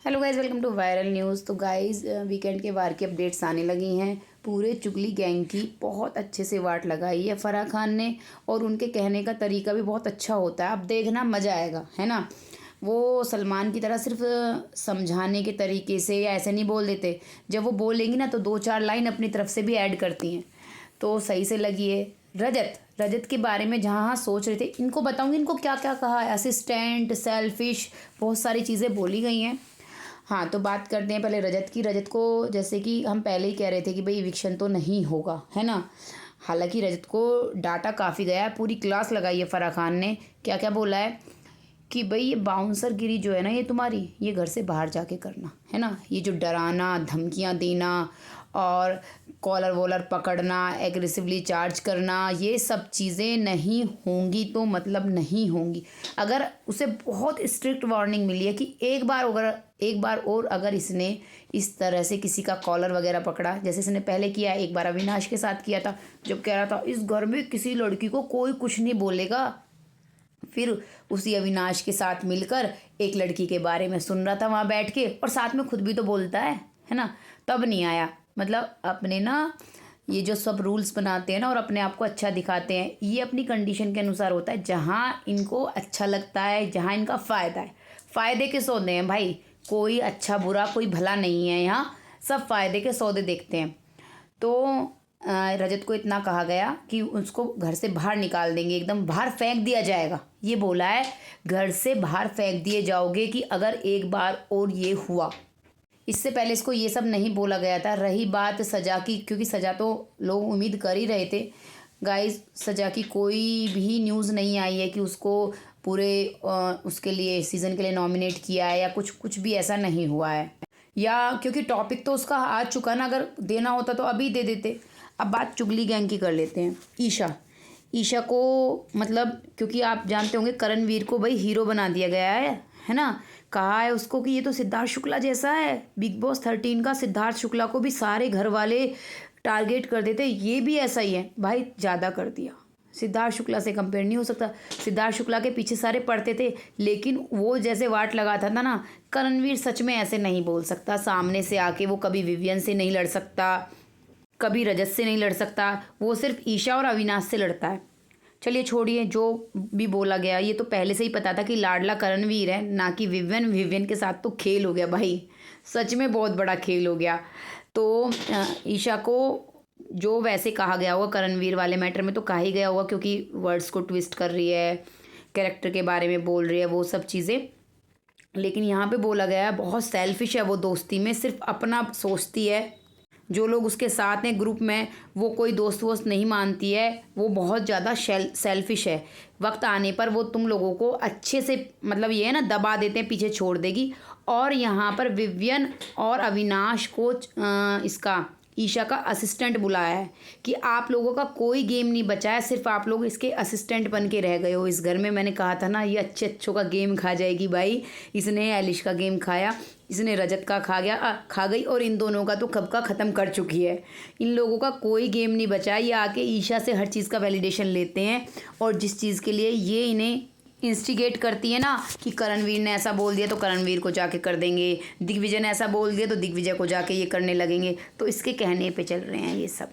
Hello guys, welcome to viral news. तो guys weekend के वार की अपडेट्स आने लगी हैं। पूरे चुगली गैंग की बहुत अच्छे से वाट लगाई है फराह खान ने, और उनके कहने का तरीका भी बहुत अच्छा होता है। अब देखना मज़ा आएगा, है ना। वो सलमान की तरह सिर्फ समझाने के तरीके से या ऐसे नहीं बोल देते। जब वो बोलेंगी ना तो दो चार लाइन अपनी तरफ से भी ऐड करती हैं, तो सही से लगी है। रजत के बारे में जहाँ सोच रहे थे, इनको बताऊंगी इनको क्या क्या कहा है। असिस्टेंट, सेल्फिश, बहुत सारी चीज़ें बोली गई हैं। हाँ, तो बात करते हैं पहले रजत की। रजत को जैसे कि हम पहले ही कह रहे थे कि भाई इविक्शन तो नहीं होगा, है ना। हालांकि रजत को डाटा काफ़ी गया है, पूरी क्लास लगाई है फराह खान ने। क्या क्या बोला है कि भाई ये बाउंसर गिरी जो है ना, ये तुम्हारी, ये घर से बाहर जाके करना, है ना। ये जो डराना, धमकियां देना और कॉलर वॉलर पकड़ना, एग्रेसिवली चार्ज करना, ये सब चीज़ें नहीं होंगी तो मतलब नहीं होंगी। अगर उसे बहुत स्ट्रिक्ट वार्निंग मिली है कि एक बार और अगर इसने इस तरह से किसी का कॉलर वगैरह पकड़ा, जैसे इसने पहले किया है, एक बार अविनाश के साथ किया था, जब कह रहा था इस घर में किसी लड़की को कोई कुछ नहीं बोलेगा। फिर उसी अविनाश के साथ मिलकर एक लड़की के बारे में सुन रहा था वहाँ बैठ के, और साथ में खुद भी तो बोलता है ना। तब नहीं आया। मतलब अपने ना, ये जो सब रूल्स बनाते हैं ना और अपने आप को अच्छा दिखाते हैं, ये अपनी कंडीशन के अनुसार होता है। जहाँ इनको अच्छा लगता है, जहाँ इनका फ़ायदा है। फ़ायदे के सौदे हैं भाई, कोई अच्छा बुरा कोई भला नहीं है यहाँ, सब फ़ायदे के सौदे देखते हैं। तो रजत को इतना कहा गया कि उसको घर से बाहर निकाल देंगे, एकदम बाहर फेंक दिया जाएगा। ये बोला है, घर से बाहर फेंक दिए जाओगे कि अगर एक बार और ये हुआ। इससे पहले इसको ये सब नहीं बोला गया था। रही बात सज़ा की, क्योंकि सज़ा तो लोग उम्मीद कर ही रहे थे गाइस। सज़ा की कोई भी न्यूज़ नहीं आई है कि उसको पूरे उसके लिए सीज़न के लिए नॉमिनेट किया है या कुछ भी ऐसा नहीं हुआ है। या क्योंकि टॉपिक तो उसका आ चुका ना, अगर देना होता तो अभी दे देते। अब बात चुगली गैंग की कर लेते हैं। ईशा को मतलब, क्योंकि आप जानते होंगे करणवीर को भाई हीरो बना दिया गया है ना। कहा है उसको कि ये तो सिद्धार्थ शुक्ला जैसा है। बिग बॉस 13 का सिद्धार्थ शुक्ला को भी सारे घर वाले टारगेट कर देते, ये भी ऐसा ही है। भाई ज़्यादा कर दिया, सिद्धार्थ शुक्ला से कंपेयर नहीं हो सकता। सिद्धार्थ शुक्ला के पीछे सारे पड़ते थे, लेकिन वो जैसे वाट लगाता था ना, करणवीर सच में ऐसे नहीं बोल सकता। सामने से आके वो कभी विवियन से नहीं लड़ सकता, कभी रजत से नहीं लड़ सकता। वो सिर्फ ईशा और अविनाश से लड़ता है। चलिए छोड़िए, जो भी बोला गया, ये तो पहले से ही पता था कि लाडला करणवीर है, ना कि विवियन के साथ तो खेल हो गया भाई, सच में बहुत बड़ा खेल हो गया। तो ईशा को जो वैसे कहा गया होगा करणवीर वाले मैटर में तो कहा ही गया होगा, क्योंकि वर्ड्स को ट्विस्ट कर रही है, कैरेक्टर के बारे में बोल रही है, वो सब चीज़ें। लेकिन यहाँ पे बोला गया है बहुत सेल्फिश है वो, दोस्ती में सिर्फ अपना सोचती है। जो लोग उसके साथ हैं ग्रुप में, वो कोई दोस्त वोस्त नहीं मानती है। वो बहुत ज़्यादा सेल्फिश है। वक्त आने पर वो तुम लोगों को अच्छे से, मतलब ये है ना, दबा देते हैं, पीछे छोड़ देगी। और यहाँ पर विवियन और अविनाश को इसका ईशा का असिस्टेंट बुलाया है कि आप लोगों का कोई गेम नहीं बचा है, सिर्फ आप लोग इसके असिस्टेंट बन के रह गए हो इस घर में। मैंने कहा था ना, ये अच्छों का गेम खा जाएगी भाई। इसने एलिश का गेम खाया, इसने रजत का खा गई, और इन दोनों का तो कब का ख़त्म कर चुकी है। इन लोगों का कोई गेम नहीं बचा है। ये आके ईशा से हर चीज़ का वैलिडेशन लेते हैं, और जिस चीज़ के लिए ये इन्हें इंस्टिगेट करती है ना, कि करणवीर ने ऐसा बोल दिया तो करणवीर को जाके कर देंगे, दिग्विजय ने ऐसा बोल दिया तो दिग्विजय को जाके ये करने लगेंगे। तो इसके कहने पे चल रहे हैं ये सब।